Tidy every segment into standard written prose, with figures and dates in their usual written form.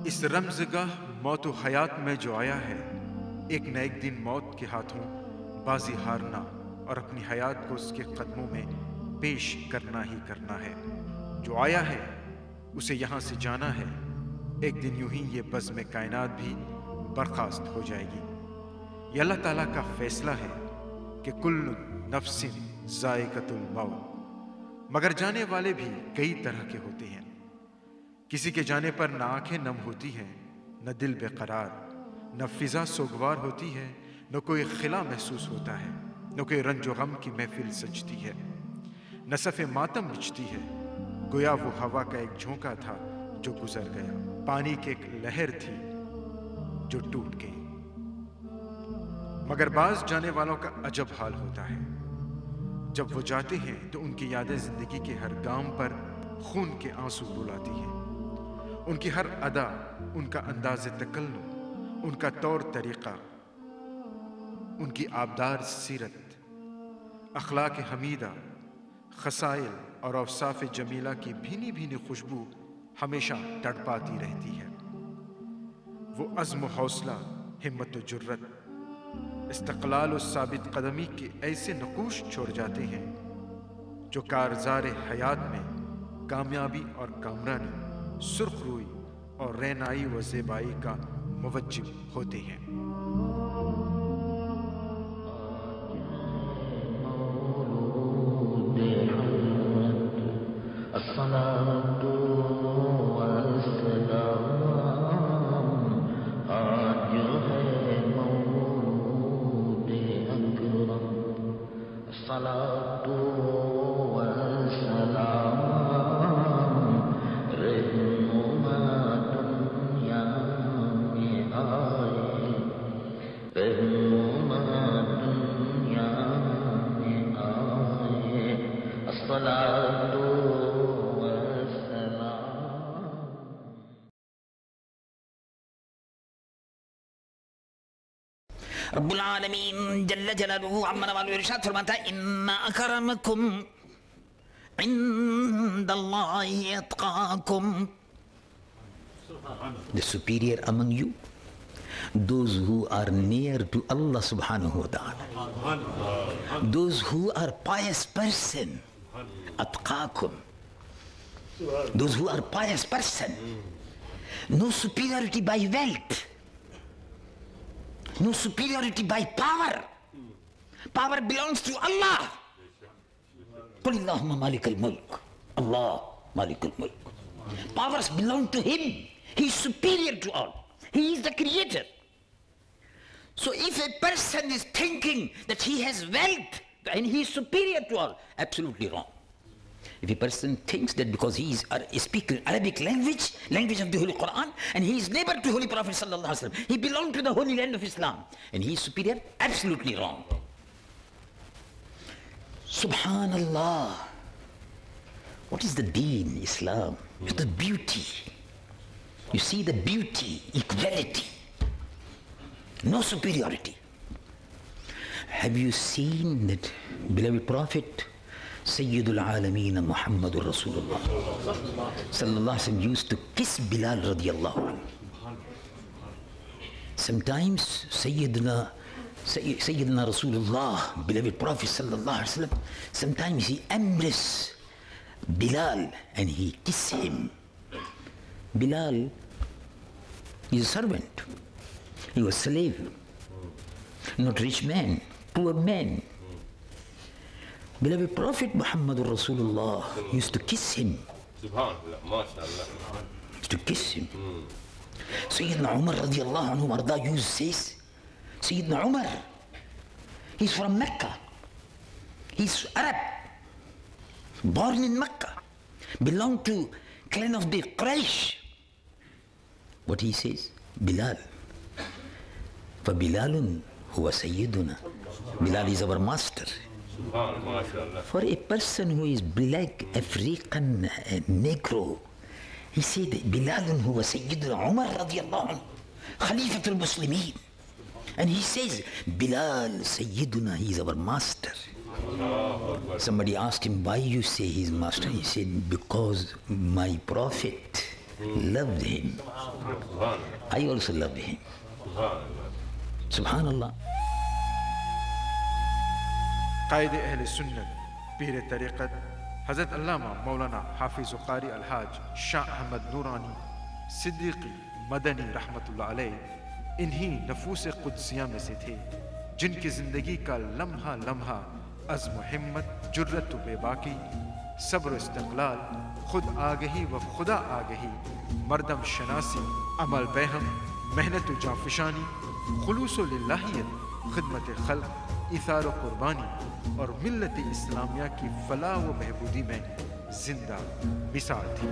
اس رمزگاہ موت و حیات میں جو آیا ہے، ایک نہ ایک دن موت کے ہاتھوں بازی ہارنا اور اپنی حیات کو اس کے قدموں میں پیش کرنا ہی کرنا ہے۔ جو آیا ہے اسے یہاں سے جانا ہے، ایک دن یوں ہی یہ بزم کائنات بھی برخاست ہو جائے گی۔ یہ اللہ تعالیٰ کا فیصلہ ہے کہ کل نفس ذائقۃ الموت، مگر جانے والے بھی کئی طرح کے ہوتے ہیں۔ کسی کے جانے پر نہ آنکھیں نم ہوتی ہیں، نہ دل بے قرار، نہ فضا سوگوار ہوتی ہے، نہ کوئی خلا محسوس ہوتا ہے، نہ کوئی رنج و غم کی محفل سجتی ہے، نہ صف ماتم بچتی ہے۔ گویا وہ ہوا کا ایک جھونکا تھا جو گزر گیا، پانی کی ایک لہر تھی جو ٹوٹ گئی۔ مگر بعض جانے والوں کا عجب حال ہوتا ہے، جب وہ جاتے ہیں تو ان کی یادیں زندگی کے ہر گام پر خون کے آنسو رلاتی ہیں۔ ان کی ہر ادا، ان کا انداز تکلم، ان کا طور طریقہ، ان کی آبدار سیرت، اخلاق حمیدہ، خصائل اور اوصاف جمیلہ کی بھینی بھینی خوشبو ہمیشہ تڑپاتی رہتی ہے۔ وہ عزم و حوصلہ، ہمت و جرت، استقلال و ثابت قدمی کے ایسے نقوش چھوڑ جاتے ہیں جو کارزار حیات میں کامیابی اور کامرانی، سرخ روئی اور رینائی و زیبائی کا موجب ہوتے ہیں۔ رب العالمین جل جلالہ عمن والو ارشاد فرماتا ہے ان اکرمکم عند اللہ اتقاکم. The superior among you, those who are near to Allah subhanahu wa ta'ala, those who are pious person, atqakum, those who are pious person. No superiority by wealth, no superiority by power. Power belongs to Allah. Qul Allahumma malikal mulk, Allah malikal mulk. Powers belong to Him. He is superior to all. He is the creator. So if a person is thinking that he has wealth and he is superior to all, absolutely wrong. If a person thinks that because he is speaking Arabic language of the Holy Quran, and he is neighbor to Holy Prophet sallallahu alaihi wasallam, he belongs to the holy land of Islam, and he is superior, absolutely wrong. Subhanallah. What is the deen, Islam? It's the beauty. You see the beauty, equality, no superiority. Have you seen that beloved Prophet Sayyidul Alameen Muhammadur Rasulullah sallallahu alaihi wasallam used to kiss Bilal radiyallahu anhu. Sometimes Sayyidina Rasulullah, beloved Prophet sallallahu alaihi wasallam, sometimes he embraces Bilal and he kisses him. Bilal is a servant. He was a slave, not rich man, poor man. Beloved Prophet Muhammadur Rasulullah used to kiss him. Subhanallah, mashallah. Used to kiss him. Sayyidina Umar radiyallahu anhu warda says, Sayyidina Umar, he's from Mecca. He's Arab, born in Mecca, belonged to clan of the Quraysh. What he says? Bilal. فَبِلَالٌ هُوَ سَيِّدُنَا. Bilal is our master. For a person who is black, African, Negro, he said, Bilalun huwa Sayyiduna Umar radiyallahu anhu, Khalifatul Muslimin. And he says, Bilal Sayyiduna, he is our master. Somebody asked him, why you say he is master? He said, because my prophet loved him. I also loved him. Subhanallah. قائد اہل سنت پیر طریقت حضرت علامہ مولانا حافظ قاری الحاج شاہ احمد نورانی صدیقی مدنی رحمۃ اللہ علیہ انہی نفوس قدسیہ میں سے تھے جن کی زندگی کا لمحہ لمحہ عزم و ہمت، جرت و بے باکی، صبر و استقلال، خود آگہی و خدا آگہی، مردم شناسی، عمل بہم، محنت و جانفشانی، خلوص و للہیت، خدمت خلق، ایثار و قربانی اور ملت اسلامیہ کی فلاح و بہبودی میں زندہ مثال تھی۔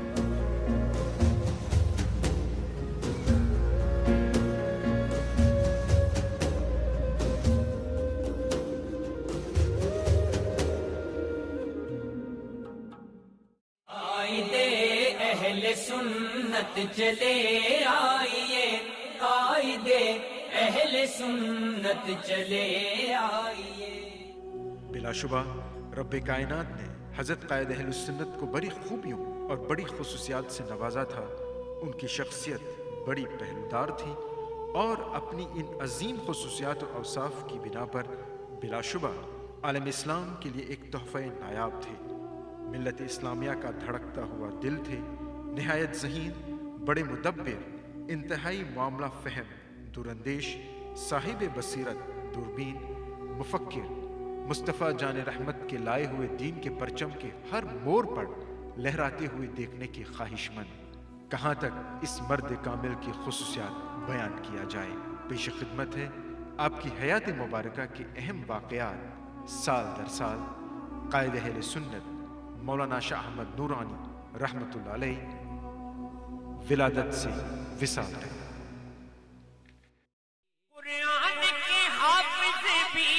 سنت چلے آئیے، قائد اہل سنت چلے آئیے۔ بلا شبہ رب کائنات نے حضرت قائد اہل سنت کو بڑی خوبیوں اور بڑی خصوصیات سے نوازا تھا۔ ان کی شخصیت بڑی پہلودار تھی اور اپنی ان عظیم خصوصیات و اوصاف کی بنا پر بلا شبہ عالم اسلام کے لیے ایک تحفہ نایاب تھے۔ ملت اسلامیہ کا دھڑکتا ہوا دل تھے، نہایت ذہین، بڑے مدبر، انتہائی معاملہ فہم، دوراندیش، صاحب بصیرت، دوربین، مفکر، مصطفیٰ جان رحمت کے لائے ہوئے دین کے پرچم کے ہر موڑ پر لہراتے ہوئے دیکھنے کی خواہش مند۔ کہاں تک اس مرد کامل کی خصوصیات بیان کیا جائے۔ پیش خدمت ہے آپ کی حیات مبارکہ کے اہم واقعات سال در سال قائد اہل سنت مولانا شاہ احمد نورانی رحمۃ اللہ علیہ ولادت سے وصال تک۔ قرآن کے حافظ بھی،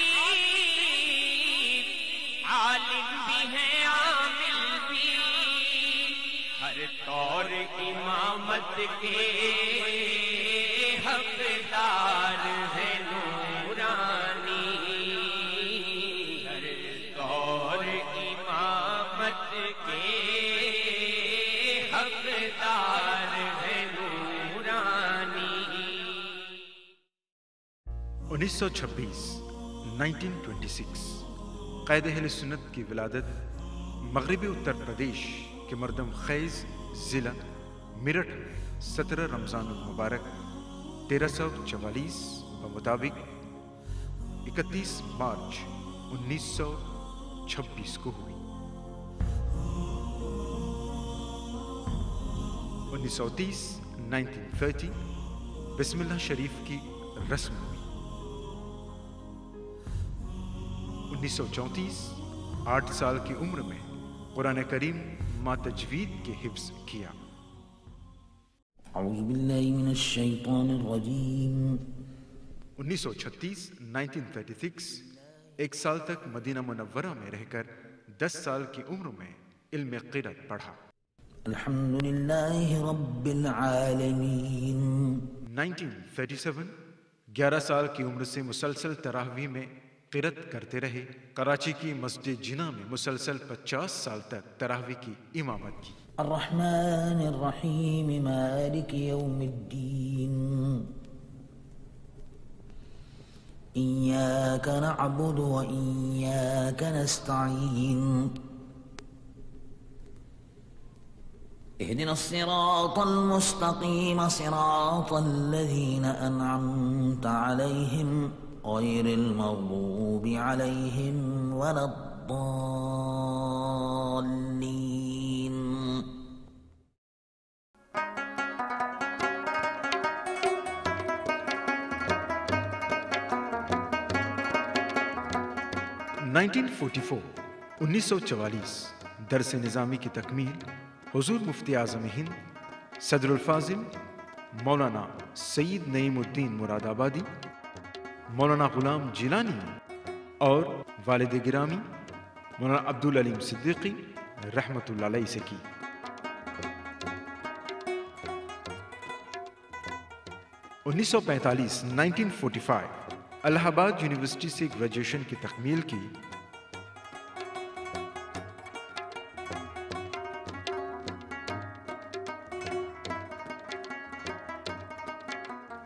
عالم بھی ہیں، عامل بھی، ہر طور امامت کے حقدار ہیں نورانی، ہر طور امامت کے حقدار ہیں نورانی۔ 1926 1926 قائد اہل سنت کی ولادت مغربی اتر پردیش کے مردم خیز ضلع میرٹھ میں 17 رمضان المبارک 1344 بمطابق 31 مارچ 1926 کو ہوئی۔ 1930 1930 بسم اللہ شریف کی رسم ہوئی۔ 1934 8 سال کی عمر میں قرآن کریم ما تجوید کے حفظ کیا۔ اعوذ باللہ من الشیطان الرجیم۔ 1936 1936 1 سال تک مدینہ منورہ میں رہ کر 10 سال کی عمر میں علم قرأت پڑھا۔ الحمد للہ رب العالمین۔ 1937 11 سال کی عمر سے مسلسل تراویح میں قرأت کرتے رہے۔ کراچی کی مسجد جناح میں مسلسل 50 سال تک تراویح کی امامت کی۔ الرحمن الرحیم مالک یوم الدین، ایاک نعبد و ایاک نستعین، اهدنا الصراط المستقيم صراط الذين أنعمت عليهم غير المغضوب عليهم ولا الضالين۔ (1944) 1944 درس نظامی کی تکمیل حضور مفتی اعظم ہند صدر الفاضل مولانا سید نعیم الدین مراد آبادی، مولانا غلام جیلانی اور والد گرامی مولانا عبدالعلیم صدیقی رحمۃ اللہ علیہ سے کی۔ 1945 1945 الہ آباد یونیورسٹی سے گریجویشن کی تکمیل کی۔ 1946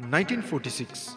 1946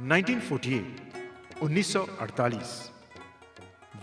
1948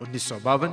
1952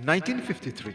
1953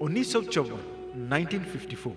1954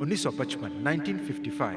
1955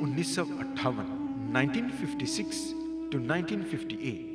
1958 1956 to 1958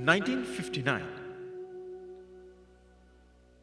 1959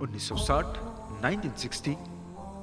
1960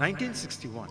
1961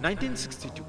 1962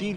3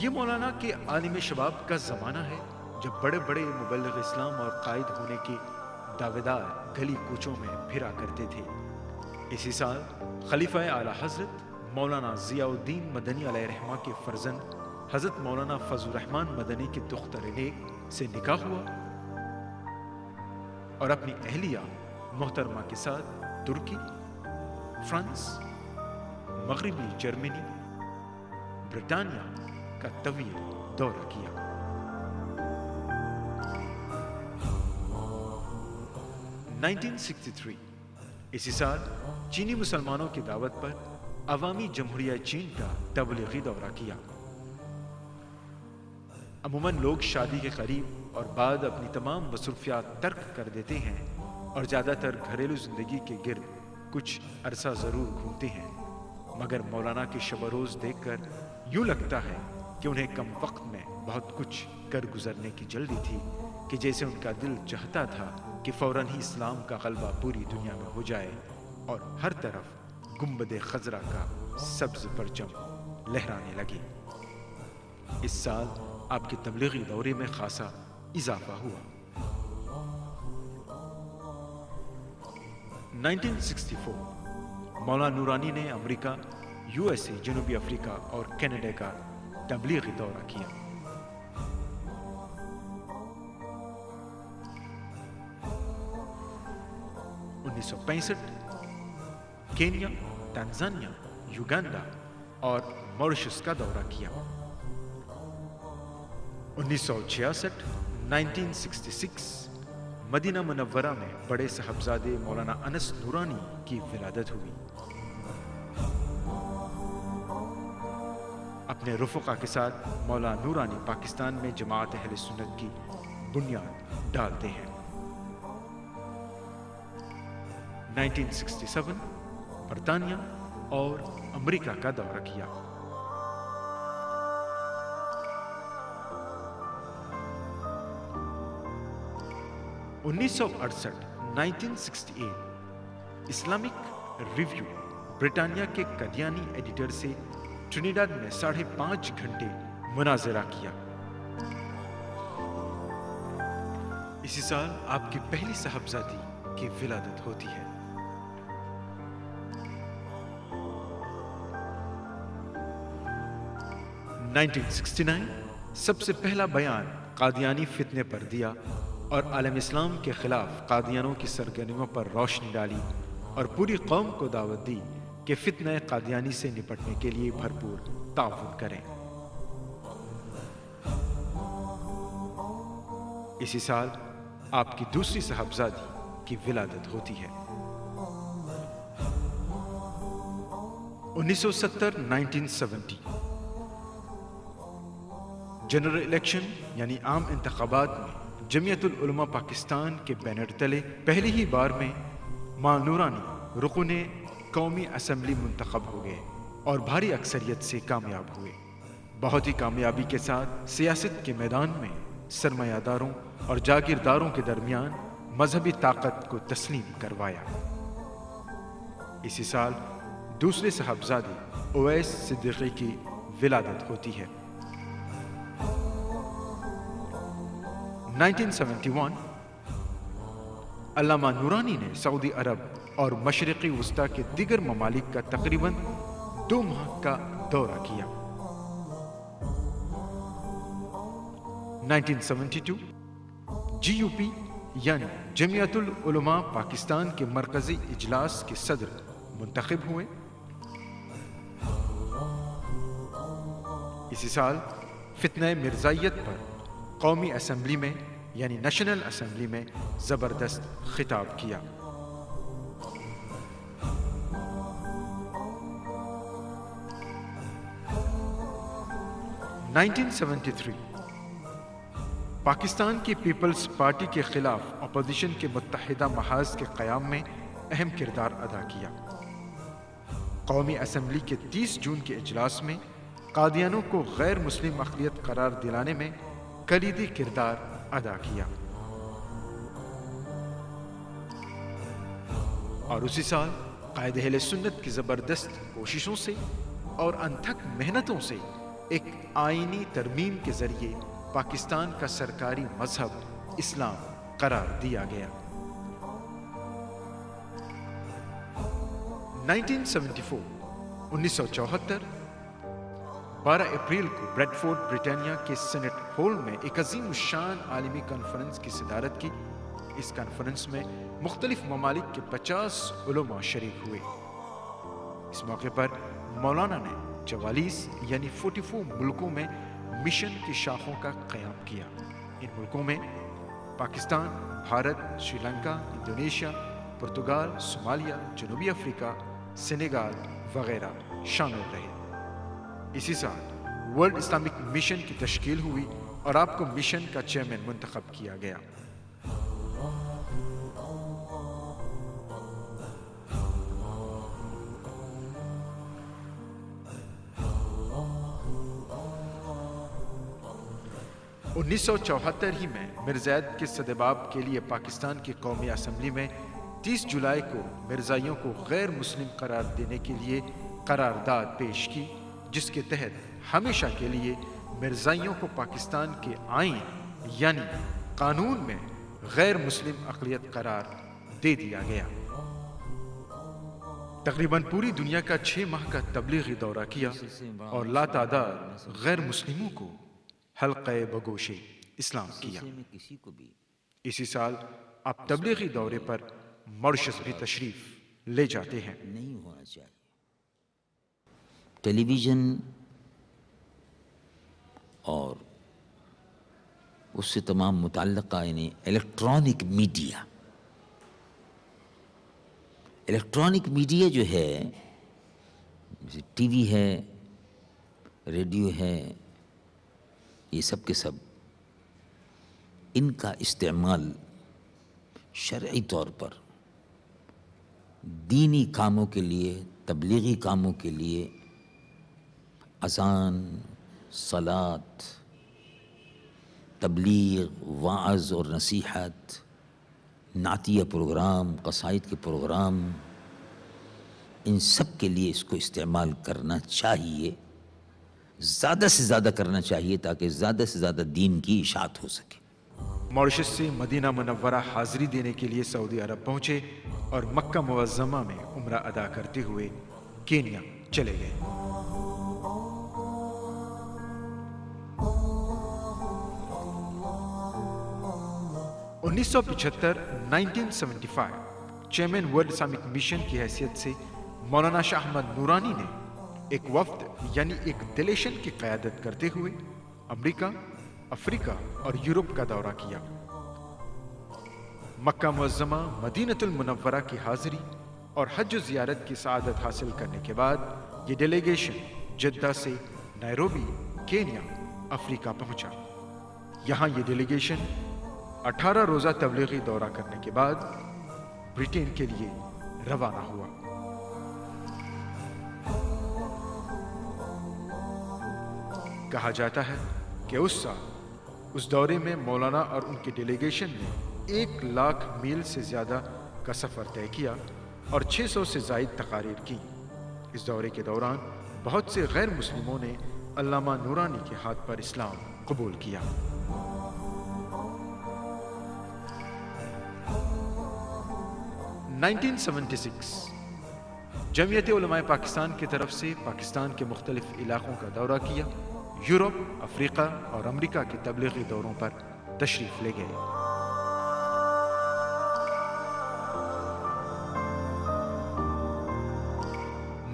یہ مولانا کے عالم شباب کا زمانہ ہے جب بڑے بڑے مبلغ اسلام اور قائد ہونے کے دعوے دار گلی کوچوں میں پھرا کرتے تھے۔ اسی سال خلیفہ اعلیٰ حضرت مولانا ضیاء الدین مدنی علیہ رحمہ کے فرزند حضرت مولانا فضل الرحمن مدنی کے دختر نیک سے نکاح ہوا اور اپنی اہلیہ محترمہ کے ساتھ ترکی، فرانس، مغربی جرمنی، برطانیہ کا طویل دورہ کیا۔ اسی سال چینی مسلمانوں کی دعوت پر عوامی جمہوریہ چین کا تبلیغی دورہ کیا۔ عموماً لوگ شادی کے قریب اور بعد اپنی تمام مصروفیات ترک کر دیتے ہیں اور زیادہ تر گھریلو زندگی کے گرد کچھ عرصہ ضرور گھومتے ہیں، مگر مولانا کے شب و روز دیکھ کر یوں لگتا ہے کہ انہیں کم وقت میں بہت کچھ کر گزرنے کی جلدی تھی کہ جیسے ان کا دل چاہتا تھا کہ فوراً ہی اسلام کا غلبہ پوری دنیا میں ہو جائے اور ہر طرف گنبد خضرا کا سبز پرچم لہرانے لگے۔ اس سال آپ کے تبلیغی دورے میں خاصا اضافہ ہوا۔ 1964 مولانا نورانی نے امریکہ، USA، جنوبی افریقہ اور کینیڈا کا تبلیغی دورہ کیا۔ کینیا، تنزانیہ، یوگنڈا اور موریشس کا دورہ کیا۔ 1966 مدینہ منورہ میں بڑے صاحبزادے مولانا انس نورانی کی ولادت ہوئی۔ اپنے رفقا کے ساتھ مولانا نورانی پاکستان میں جماعت اہل سنت کی بنیاد ڈالتے ہیں۔ 1967 برطانیہ اور امریکہ کا دورہ کیا۔ 1968 اسلامک ریویو برطانیہ کے قادیانی ایڈیٹر سے ٹرینیڈاڈ میں 5.5 گھنٹے مناظرہ کیا۔ اسی سال آپ کی پہلی صاحبزادی کی ولادت ہوتی ہے۔ 1969 سب سے پہلا بیان قادیانی فتنے پر دیا اور عالم اسلام کے خلاف قادیانوں کی سرگرمیوں پر روشنی ڈالی اور پوری قوم کو دعوت دی کہ فتنہ قادیانی سے نپٹنے کے لیے بھرپور تعاون کریں۔ اسی سال آپ کی دوسری صاحبزادی کی ولادت ہوتی ہے۔ 1970 جنرل الیکشن یعنی عام انتخابات میں جمعیت العلماء پاکستان کے بینر تلے پہلی ہی بار میں مولانا نورانی رکن قومی اسمبلی منتخب ہو گئے اور بھاری اکثریت سے کامیاب ہوئے۔ بہت ہی کامیابی کے ساتھ سیاست کے میدان میں سرمایہ داروں اور جاگیرداروں کے درمیان مذہبی طاقت کو تسلیم کروایا۔ اسی سال دوسرے صاحبزادے اویس صدیقی کی ولادت ہوتی ہے۔ 1971 علامہ نورانی نے سعودی عرب اور مشرقی وسطی کے دیگر ممالک کا تقریباً 2 ماہ کا دورہ کیا۔ 1972 GUP یعنی جمعیت العلماء پاکستان کے مرکزی اجلاس کے صدر منتخب ہوئے۔ اسی سال فتنہ مرزائیت پر قومی اسمبلی میں یعنی نیشنل اسمبلی میں زبردست خطاب کیا۔ 1973 پاکستان کی پیپلز پارٹی کے خلاف اپوزیشن کے متحدہ محاذ کے قیام میں اہم کردار ادا کیا۔ قومی اسمبلی کے 30 جون کے اجلاس میں قادیانوں کو غیر مسلم اقلیت قرار دلانے میں کلیدی کردار ادا کیا، اور اسی سال قائد اہل سنت کی زبردست کوششوں سے اور انتھک محنتوں سے ایک آئینی ترمیم کے ذریعے پاکستان کا سرکاری مذہب اسلام قرار دیا گیا۔ 1974 12 اپریل کو بریڈ فورڈ برطانیہ کے سینٹ ہال میں ایک عظیم الشان عالمی کانفرنس کی صدارت کی۔ اس کانفرنس میں مختلف ممالک کے 50 علماء شریک ہوئے۔ اس موقع پر مولانا نے 44 یعنی 44 ملکوں میں مشن کی شاخوں کا قیام کیا۔ ان ملکوں میں پاکستان، بھارت، سری لنکا، انڈونیشیا، پرتگال، صومالیہ، جنوبی افریقہ، سینیگال وغیرہ شامل رہے۔ اسی سال ورلڈ اسلامک مشن کی تشکیل ہوئی اور آپ کو مشن کا چیئرمین منتخب کیا گیا۔ انیس سو 74 ہی میں مرزائیت کے سدباب کے لیے پاکستان کی قومی اسمبلی میں 30 جولائی کو مرزائیوں کو غیر مسلم قرار دینے کے لیے قرارداد پیش کی، جس کے تحت ہمیشہ کے لیے مرزائیوں کو پاکستان کے آئین یعنی قانون میں غیر مسلم اقلیت قرار دے دیا گیا۔ تقریباً پوری دنیا کا 6 ماہ کا تبلیغی دورہ کیا اور لاتعداد غیر مسلموں کو حلقہ بگوش اسلام کیا۔ اسی سال آپ تبلیغی دورے پر ماریشس بھی تشریف لے جاتے ہیں۔ نہیں ہونا چاہیے۔ ٹیلی ویژن اور اس سے تمام متعلقہ یعنی الیکٹرانک میڈیا جو ہے، جیسے ٹی وی ہے، ریڈیو ہے، یہ سب کے سب ان کا استعمال شرعی طور پر دینی کاموں کے لیے، تبلیغی کاموں کے لیے، اذان، صلاۃ، تبلیغ، وعظ اور نصیحت، نعتیہ پروگرام، قصائد کے پروگرام، ان سب کے لیے اس کو استعمال کرنا چاہیے، زیادہ سے زیادہ کرنا چاہیے تاکہ زیادہ سے زیادہ دین کی اشاعت ہو سکے۔ ماریشس سے مدینہ منورہ حاضری دینے کے لیے سعودی عرب پہنچے اور مکہ معظمہ میں عمرہ ادا کرتے ہوئے کینیا چلے گئے۔ 1975 چیئرمین ورلڈ اسلامک مشن کی حیثیت سے مولانا شاہ احمد نورانی نے ایک وفد یعنی ایک ڈیلیگیشن کی قیادت کرتے ہوئے امریکہ، افریقہ اور یورپ کا دورہ کیا۔ مکہ معظمہ، مدینہ المنورہ کی حاضری اور حج و زیارت کی سعادت حاصل کرنے کے بعد یہ ڈیلیگیشن جدہ سے نیروبی، کینیا، افریقہ پہنچا۔ یہاں یہ ڈیلیگیشن 18 روزہ تبلیغی دورہ کرنے کے بعد برطانیہ کے لیے روانہ ہوا۔ کہا جاتا ہے کہ اس سال اس دورے میں مولانا اور ان کی ڈیلیگیشن نے 1,00,000 میل سے زیادہ کا سفر طے کیا اور 600 سے زائد تقاریر کی۔ اس دورے کے دوران بہت سے غیر مسلموں نے علامہ نورانی کے ہاتھ پر اسلام قبول کیا۔ جمعیت علماء پاکستان کی طرف سے پاکستان کے مختلف علاقوں کا دورہ کیا، یورپ، افریقہ اور امریکہ کے تبلیغی دوروں پر تشریف لے گئے۔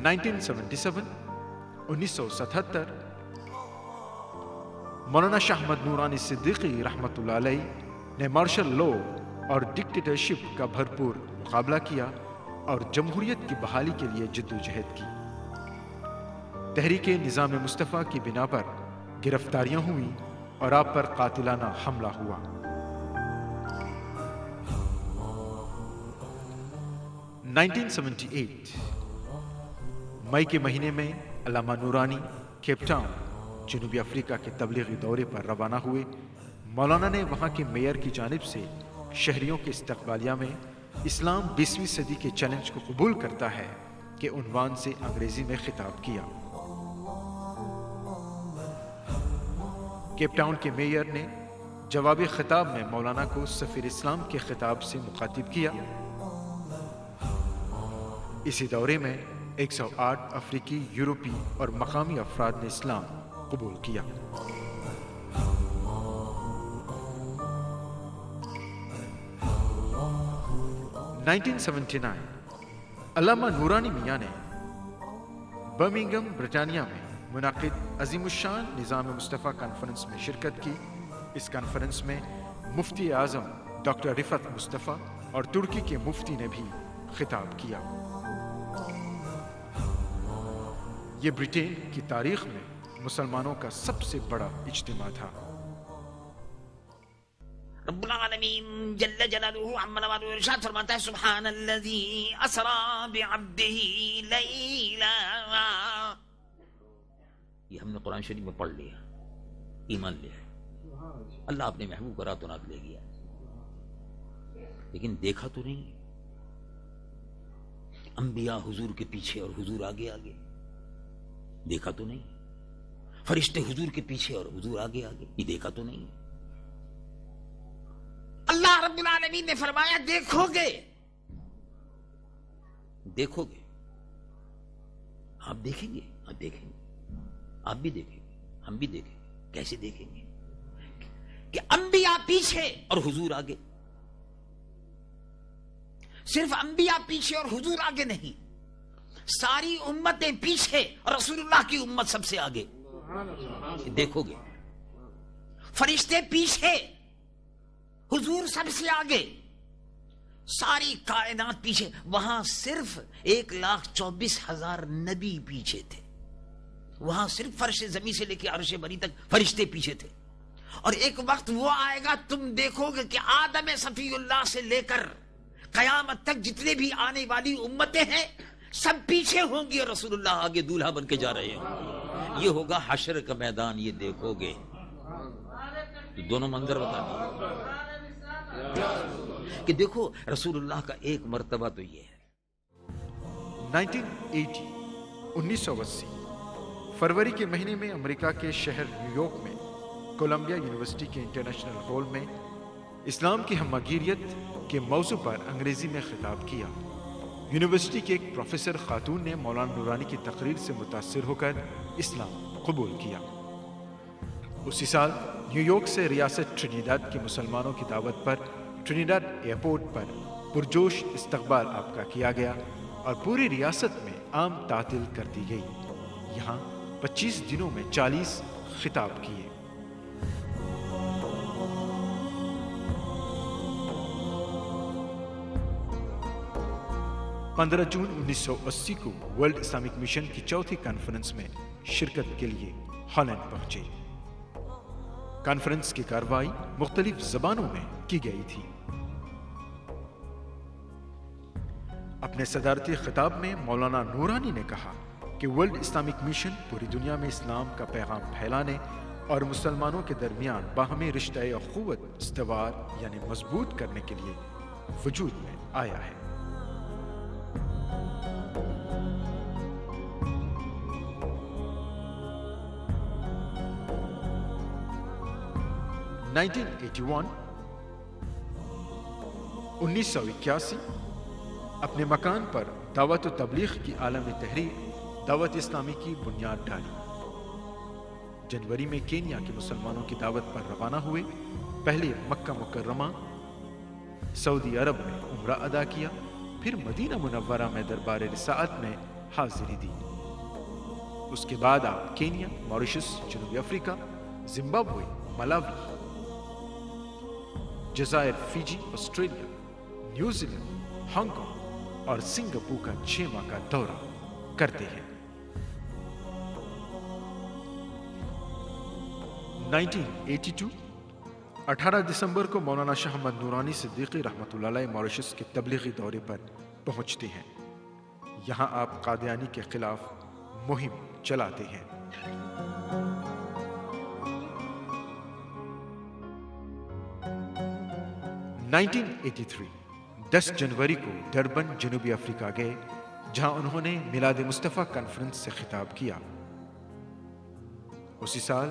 1977 مولانا شاہ احمد نورانی صدیقی رحمۃ اللہ علیہ نے مارشل لاء اور ڈکٹیٹرشپ کا بھرپور مقابلہ کیا اور جمہوریت کی بحالی کے لیے جدوجہد کی۔ تحریک نظام مصطفیٰ کی بنا پر گرفتاریاں ہوئیں اور آپ پر قاتلانہ حملہ ہوا۔ 1978 مئی کے مہینے میں علامہ نورانی کیپ ٹاؤن، جنوبی افریقہ کے تبلیغی دورے پر روانہ ہوئے۔ مولانا نے وہاں کے میئر کی جانب سے شہریوں کے استقبالیہ میں اسلام 20ویں صدی کے چیلنج کو قبول کرتا ہے کے عنوان سے انگریزی میں خطاب کیا۔ کیپ ٹاؤن کے میئر نے جوابی خطاب میں مولانا کو سفیر اسلام کے خطاب سے مخاطب کیا۔ اسی دورے میں 108 افریقی، یورپی اور مقامی افراد نے اسلام قبول کیا۔ 1979 علامہ نورانی میاں نے برمنگھم برطانیہ میں منعقد عظیم الشان نظام مصطفیٰ کانفرنس میں شرکت کی۔ اس کانفرنس میں مفتی اعظم ڈاکٹر رفعت مصطفیٰ اور ترکی کے مفتی نے بھی خطاب کیا۔ یہ برٹین کی تاریخ میں مسلمانوں کا سب سے بڑا اجتماع تھا۔ رب العالمین جل جلالہ عم نوالہ ارشاد فرماتا ہے سبحان الذی اسری بعبدہ لیلا۔ یہ ہم نے قرآن شریف میں پڑھ لیا، ایمان لیا، اللہ اپنے محبوب کو راتوں رات لے گیا، لیکن دیکھا تو نہیں۔ انبیاء حضور کے پیچھے اور حضور آگے آگے، دیکھا تو نہیں۔ فرشتے حضور کے پیچھے اور حضور آگے آگے، یہ دیکھا تو نہیں۔ اللہ رب العالمین نے فرمایا دیکھو گے، دیکھو گے، آپ دیکھیں گے، آپ دیکھیں گے، آپ بھی دیکھیں گے، ہم بھی دیکھیں گے۔ کیسے دیکھیں گے؟ کہ انبیاء پیچھے اور حضور آگے، صرف انبیاء پیچھے اور حضور آگے نہیں، ساری امتیں پیچھے اور رسول اللہ کی امت سب سے آگے، دیکھو گے۔ فرشتے پیچھے، حضور سب سے آگے، ساری کائنات پیچھے۔ وہاں صرف 1,24,000 نبی پیچھے تھے، وہاں صرف فرش زمین سے لے کے عرش بری تک فرشتے پیچھے تھے۔ اور ایک وقت وہ آئے گا تم دیکھو گے کہ آدم صفی اللہ سے لے کر قیامت تک جتنے بھی آنے والی امتیں ہیں سب پیچھے ہوں گی اور رسول اللہ آگے دولہا بن کے جا رہے ہیں۔ یہ ہوگا حشر کا میدان، یہ دیکھو گے۔ دونوں منظر بتا کہ دیکھو رسول اللہ کا ایک مرتبہ تو یہ ہے۔ 1980 فروری کے مہینے میں امریکہ کے شہر نیو یارک میں کولمبیا یونیورسٹی کے انٹرنیشنل ہال میں اسلام کی ہمگیریت کے موضوع پر انگریزی میں خطاب کیا۔ یونیورسٹی کے ایک پروفیسر خاتون نے مولانا نورانی کی تقریر سے متاثر ہو کر اسلام قبول کیا۔ اسی سال نیو یارک سے ریاست ٹرینیڈاڈ کے مسلمانوں کی دعوت پر ٹرینیڈاڈ ایئرپورٹ پر پرجوش استقبال آپ کا کیا گیا اور پوری ریاست میں عام تعطیل کر دی گئی۔ یہاں 25 دنوں میں 40 خطاب کیے۔ پندرہ جون 1980 کو ورلڈ اسلامک مشن کی چوتھی کانفرنس میں شرکت کے لیے ہالینڈ پہنچے۔ کانفرنس کی کارروائی مختلف زبانوں میں کی گئی تھی۔ اپنے صدارتی خطاب میں مولانا نورانی نے کہا کہ ورلڈ اسلامک مشن پوری دنیا میں اسلام کا پیغام پھیلانے اور مسلمانوں کے درمیان باہمی رشتہ اخوت استوار یعنی مضبوط کرنے کے لیے وجود میں آیا ہے۔ (1981) 1981 اپنے مکان پر دعوت و تبلیغ کی عالمی تحریک دعوت اسلامی کی بنیاد ڈالی۔ جنوری میں کینیا کے مسلمانوں کی دعوت پر روانہ ہوئے، پہلے مکہ مکرمہ سعودی عرب میں عمرہ ادا کیا، پھر مدینہ منورہ میں دربار رسالت میں حاضری دی۔ اس کے بعد آپ کینیا، موریشس، جنوبی افریقہ، زمبابوے، ملاوی، جزائر Fiji, Australia, New Zealand, Hong Kong اور سنگاپور کا 6 ماہ کا دورہ کرتے ہیں۔ 1982 18 دسمبر کو مولانا شاہ احمد نورانی صدیقی رحمۃ اللہ علیہ موریشس کے تبلیغی دورے پر پہنچتے ہیں۔ یہاں آپ قادیانی کے خلاف مہم چلاتے ہیں۔ 1983 10 جنوری کو ڈربن جنوبی افریقہ گئے، جہاں انہوں نے میلاد مصطفیٰ کانفرنس سے خطاب کیا۔ اسی سال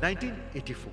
1984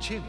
6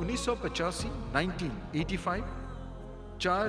1985 4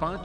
5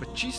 25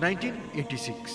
1986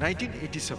1987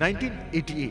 1988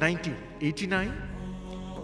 1989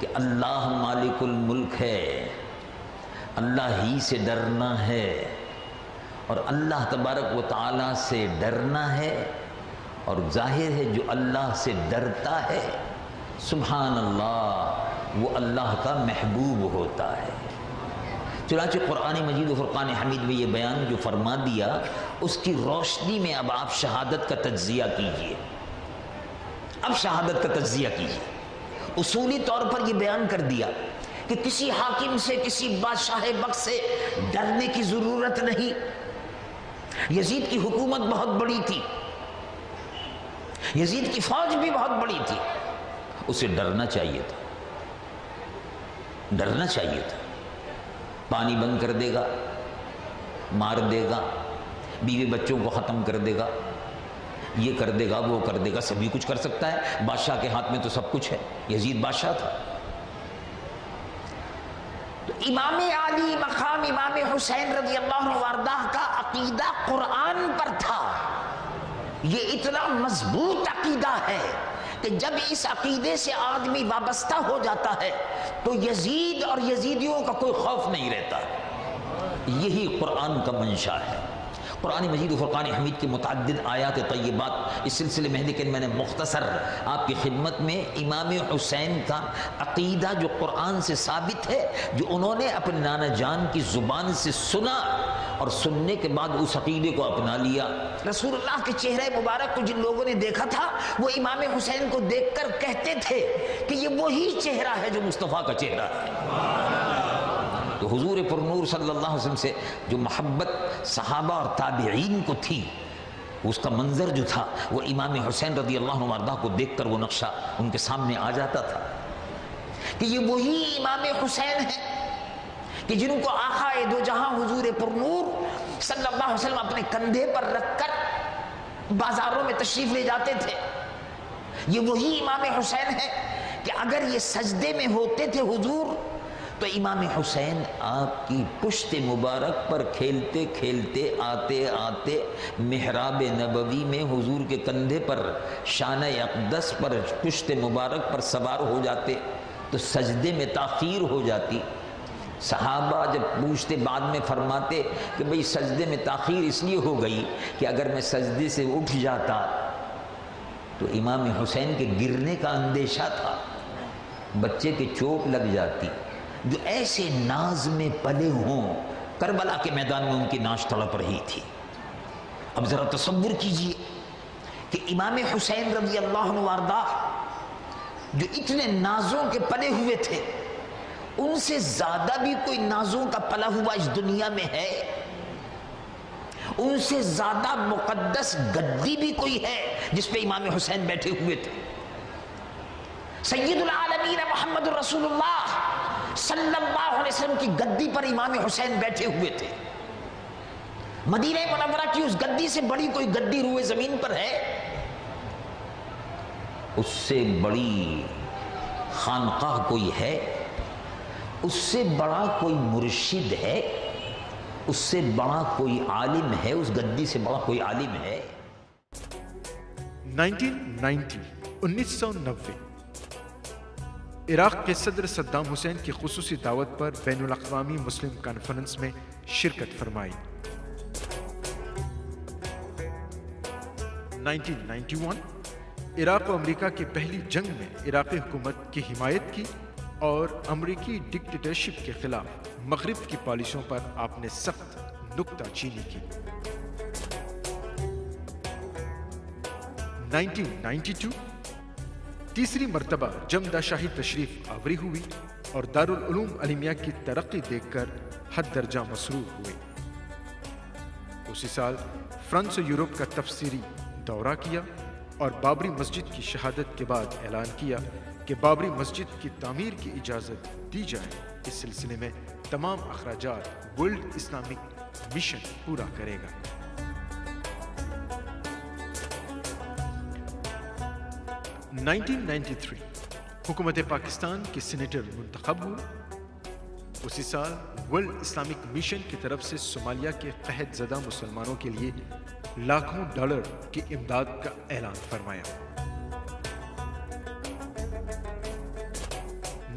کہ اللہ مالک الملک ہے، اللہ ہی سے ڈرنا ہے، اور اللہ تبارک و تعالیٰ سے ڈرنا ہے، اور ظاہر ہے جو اللہ سے ڈرتا ہے سبحان اللہ وہ اللہ کا محبوب ہوتا ہے۔ چنانچہ قرآن مجید و فرقان حمید میں یہ بیان جو فرما دیا، اس کی روشنی میں اب آپ شہادت کا تجزیہ کیجئے، اب شہادت کا تجزیہ کیجئے۔ اصولی طور پر یہ بیان کر دیا کہ کسی حاکم سے، کسی بادشاہ وقت سے ڈرنے کی ضرورت نہیں۔ یزید کی حکومت بہت بڑی تھی، یزید کی فوج بھی بہت بڑی تھی، اسے ڈرنا چاہیے تھا، ڈرنا چاہیے تھا۔ پانی بند کر دے گا، مار دے گا، بیوی بچوں کو ختم کر دے گا، یہ کر دے گا، وہ کر دے گا، سبھی کچھ کر سکتا ہے، بادشاہ کے ہاتھ میں تو سب کچھ ہے۔ یزید بادشاہ تھا۔ تو امام علی مقام امام حسین رضی اللہ عنہ وارضہ کا عقیدہ قرآن پر تھا۔ یہ اتنا مضبوط عقیدہ ہے کہ جب اس عقیدے سے آدمی وابستہ ہو جاتا ہے تو یزید اور یزیدیوں کا کوئی خوف نہیں رہتا۔ یہی قرآن کا منشا ہے۔ قرآن مجید و فرقان حمید کی متعدد آیات طیبات اس سلسلے میں، لیکن میں نے مختصر آپ کی خدمت میں امام حسین کا عقیدہ جو قرآن سے ثابت ہے، جو انہوں نے اپنے نانا جان کی زبان سے سنا اور سننے کے بعد اس عقیدے کو اپنا لیا۔ رسول اللہ کے چہرے مبارک کو جن لوگوں نے دیکھا تھا وہ امام حسین کو دیکھ کر کہتے تھے کہ یہ وہی چہرہ ہے جو مصطفیٰ کا چہرہ ہے۔ تو حضور پر نور صلی اللہ علیہ وسلم سے جو محبت صحابہ اور تابعین کو تھی، اس کا منظر جو تھا وہ امام حسین رضی اللہ عنہ وارضہ کو دیکھ کر وہ نقشہ ان کے سامنے آ جاتا تھا کہ یہ وہی امام حسین ہے کہ جن کو آقا دو جہاں حضور پر نور صلی اللہ علیہ وسلم اپنے کندھے پر رکھ کر بازاروں میں تشریف لے جاتے تھے۔ یہ وہی امام حسین ہے کہ اگر یہ سجدے میں ہوتے تھے حضور تو امام حسین آپ کی پشت مبارک پر کھیلتے کھیلتے آتے آتے محراب نبوی میں حضور کے کندھے پر شانہ اقدس پر پشت مبارک پر سوار ہو جاتے تو سجدے میں تاخیر ہو جاتی۔ صحابہ جب پوچھتے بعد میں فرماتے کہ بھئی سجدے میں تاخیر اس لیے ہو گئی کہ اگر میں سجدے سے اٹھ جاتا تو امام حسین کے گرنے کا اندیشہ تھا، بچے کے چوٹ لگ جاتی۔ جو ایسے ناز میں پلے ہوں، کربلا کے میدان میں ان کی ناش تڑپ رہی تھی۔ اب ذرا تصور کیجئے کہ امام حسین رضی اللہ عنہ وارضہ جو اتنے نازوں کے پلے ہوئے تھے، ان سے زیادہ بھی کوئی نازوں کا پلا ہوا اس دنیا میں ہے؟ ان سے زیادہ مقدس گدی بھی کوئی ہے جس پہ امام حسین بیٹھے ہوئے تھے؟ سید العالمین محمد رسول اللہ صلی اللہ علیہ وسلم کی گدی پر امام حسین بیٹھے ہوئے تھے۔ مدینہ منورہ کی اس گدی سے بڑی کوئی گدی روئے زمین پر ہے؟ اس سے بڑی خانقاہ کوئی ہے؟ اس سے بڑا کوئی مرشد ہے؟ اس سے بڑا کوئی عالم ہے؟ اس گدی سے بڑا کوئی عالم ہے؟ 1990 عراق کے صدر صدام حسین کی خصوصی دعوت پر بین الاقوامی مسلم کانفرنس میں شرکت فرمائی۔ 1991 عراق و امریکہ کی پہلی جنگ میں عراقی حکومت کی حمایت کی اور امریکی ڈکٹیٹرشپ کے خلاف مغرب کی پالیسیوں پر آپ نے سخت نکتہ چینی کی۔ 1992 تیسری مرتبہ جمدہ شاہی تشریف آوری ہوئی اور دارالعلوم علیمیہ کی ترقی دیکھ کر حد درجہ مسرور ہوئے۔ اسی سال فرانس و یورپ کا تفسیری دورہ کیا اور بابری مسجد کی شہادت کے بعد اعلان کیا کہ بابری مسجد کی تعمیر کی اجازت دی جائے۔ اس سلسلے میں تمام اخراجات ورلڈ اسلامک مشن پورا کرے گا۔ 1993 حکومت پاکستان کے سینیٹر منتخب ہوئے۔ اسی سال ورلڈ اسلامک مشن کی طرف سے صومالیہ کے قحط زدہ مسلمانوں کے لیے لاکھوں ڈالر کی امداد کا اعلان فرمایا۔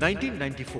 1994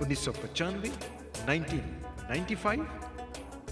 1995 1995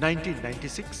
1996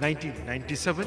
1997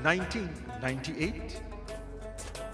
1998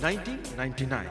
1999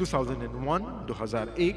2001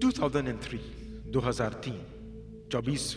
(2003) 24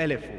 LFO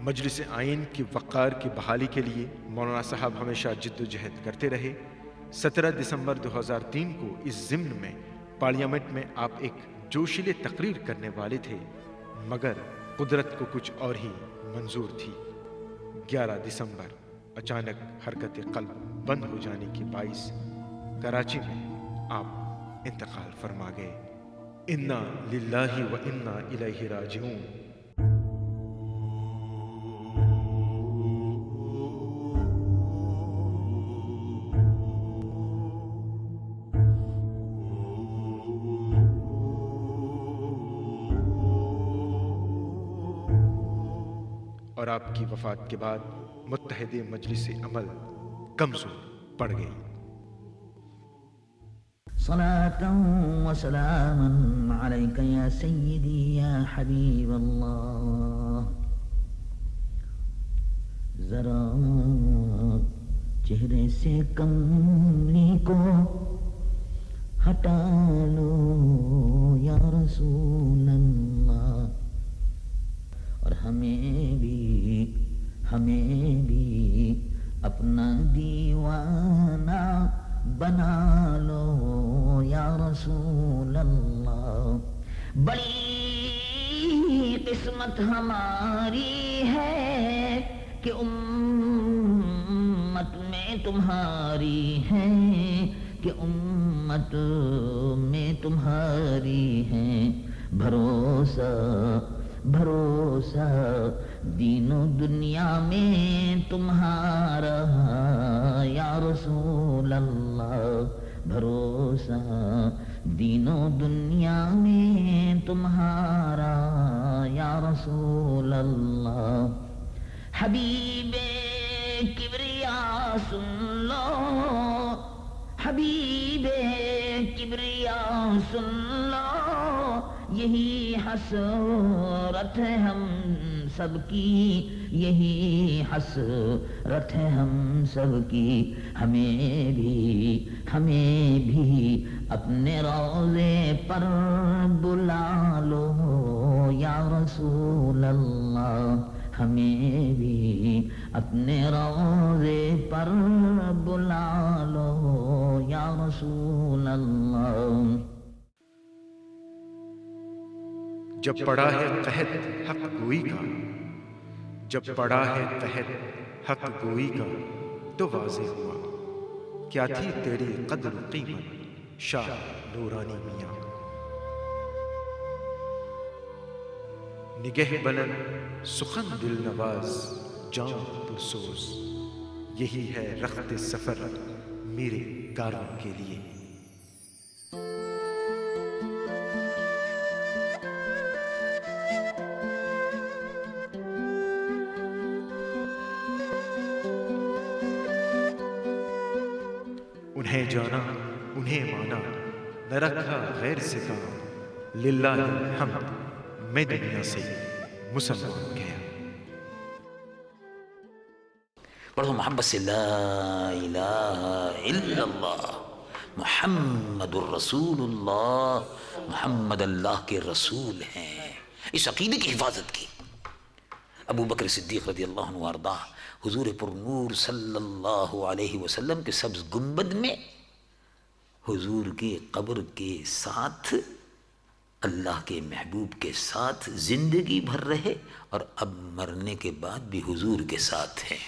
مجلس آئین کی وقار کی بحالی کے لیے مولانا صاحب ہمیشہ جد و جہد کرتے رہے۔ 17 دسمبر 2003 کو اس ضمن میں پارلیمنٹ میں آپ ایک جوشیلے تقریر کرنے والے تھے، مگر قدرت کو کچھ اور ہی منظور تھی۔ 11 دسمبر اچانک حرکت قلب بند ہو جانے کے باعث کراچی میں آپ انتقال فرما گئے۔ انا للہ و انا الیہ راجعون۔ اور آپ کی وفات کے بعد متحد مجلس عمل کمزور پڑ گئی۔ صلاة و سلاما علیک یا سیدی یا حبیب اللہ۔ ذرا چہرے سے کملی کو ہٹا لو یا رسول اللہ، اور ہمیں بھی اپنا دیوانہ بنا لو یا رسول اللہ۔ بڑی قسمت ہماری ہے کہ امت میں تمہاری ہے، کہ امت میں تمہاری ہے۔ بھروسہ دین و دنیا میں تمہارا یا رسول اللہ۔ بھروسہ دین و دنیا میں تمہارا یا رسول اللہ۔ حبیب کبریا سن لو، حبیب کبریا سن لو، یہی حسرت ہے ہم سب کی، یہی حسرت ہے ہم سب کی۔ ہمیں بھی اپنے روضے پر بلا لو یا رسول اللہ۔ ہمیں بھی اپنے روضے پر بلا لو یا رسول اللہ۔ جب پڑا ہے قحط حق گوئی کا، جب پڑا ہے قحط حق گوئی کا، تو واضح ہوا کیا تھی تیری قدر و قیمت شاہ نورانی میاں۔ نگہ بلند سخن دل نواز جان پرسوز، یہی ہے رخت سفر میرے کارواں کے لیے۔ انہیں جانا انہیں مانا، نہ رکھا غیر سے کام، للہ الحمد میں دنیا سے مسلمان گیا۔ پڑھو محبت سے لا الہ الا اللہ محمد الرسول اللہ، محمد اللہ کے رسول ہیں۔ اس عقیدے کی حفاظت کی ابو بکر صدیق رضی اللہ عنہ وارضاہ حضور پر نور صلی اللہ علیہ وسلم کے سبز گنبد میں حضور کی قبر کے ساتھ، اللہ کے محبوب کے ساتھ زندگی بھر رہے، اور اب مرنے کے بعد بھی حضور کے ساتھ ہیں۔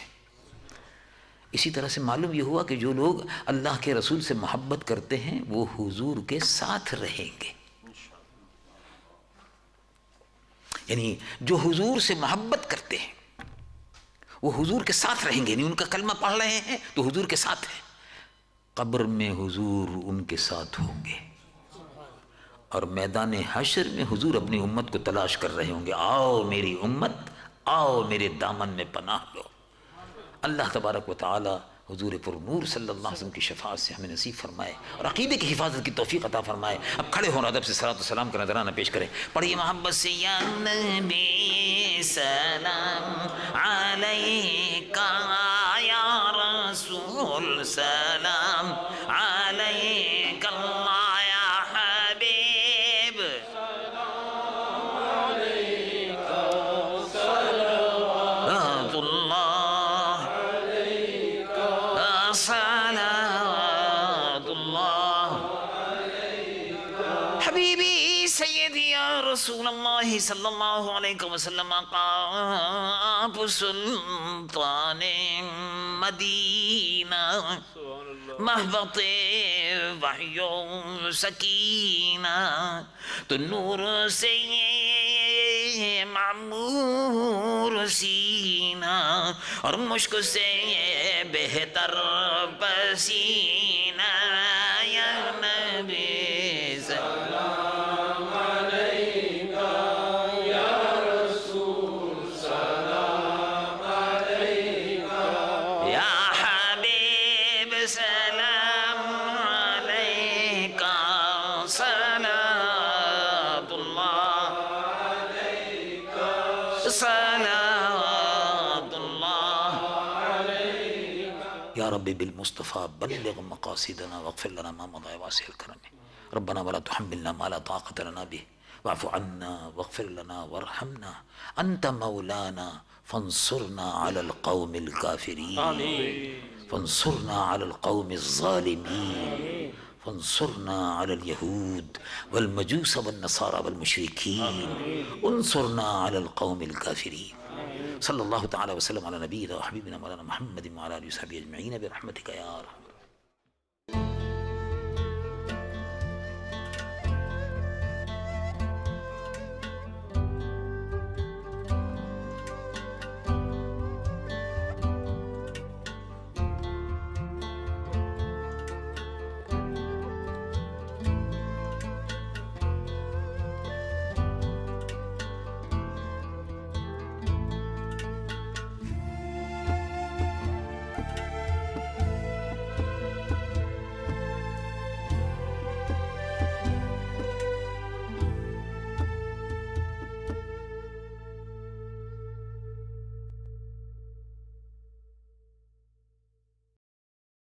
اسی طرح سے معلوم یہ ہوا کہ جو لوگ اللہ کے رسول سے محبت کرتے ہیں وہ حضور کے ساتھ رہیں گے۔ یعنی جو حضور سے محبت کرتے ہیں وہ حضور کے ساتھ رہیں گے، یعنی ان کا کلمہ پڑھ رہے ہیں تو حضور کے ساتھ ہیں، قبر میں حضور ان کے ساتھ ہوں گے، اور میدان حشر میں حضور اپنی امت کو تلاش کر رہے ہوں گے، آؤ میری امت، آؤ میرے دامن میں پناہ لو۔ اللہ تبارک و تعالی حضور پر نور صلی اللہ علیہ وسلم کی شفاعت سے ہمیں نصیب فرمائے اور عقیدے کی حفاظت کی توفیق عطا فرمائے۔ اب کھڑے ہوں ادب سے صلاۃ و سلام کا نذرانہ پیش کریں، پڑھیے محبت سے یا نبی سلام علیکہ یا رسول سلام علیکہ یا حبیب صلی اللہ علیہ وسلم قاب سلطان مدینہ محبت وحی و سکینہ تو نور سے معمور سینہ اور مشک سے بہتر پسینہ یا نبی سلام علیکہ یا رسول سلام علیکہ یا حبیب سلام علیکہ صلوات اللہ صلوات اللہ یا رب بالمصطفى بلغ مقاصدنا واغفر لنا ما مضى واسع الكرم ربنا ولا تحملنا ما لا طاقة لنا به واعف عنا واغفر لنا وارحمنا أنت مولانا فانصرنا على القوم الكافرين فانصرنا على القوم الظالمين فانصرنا على اليهود والمجوس والنصارى والمشركين انصرنا على القوم الكافرين صلى الله تعالى وسلم على نبينا وحبيبنا مولانا محمد وعلى آله وصحبه أجمعين برحمتك يا أرحم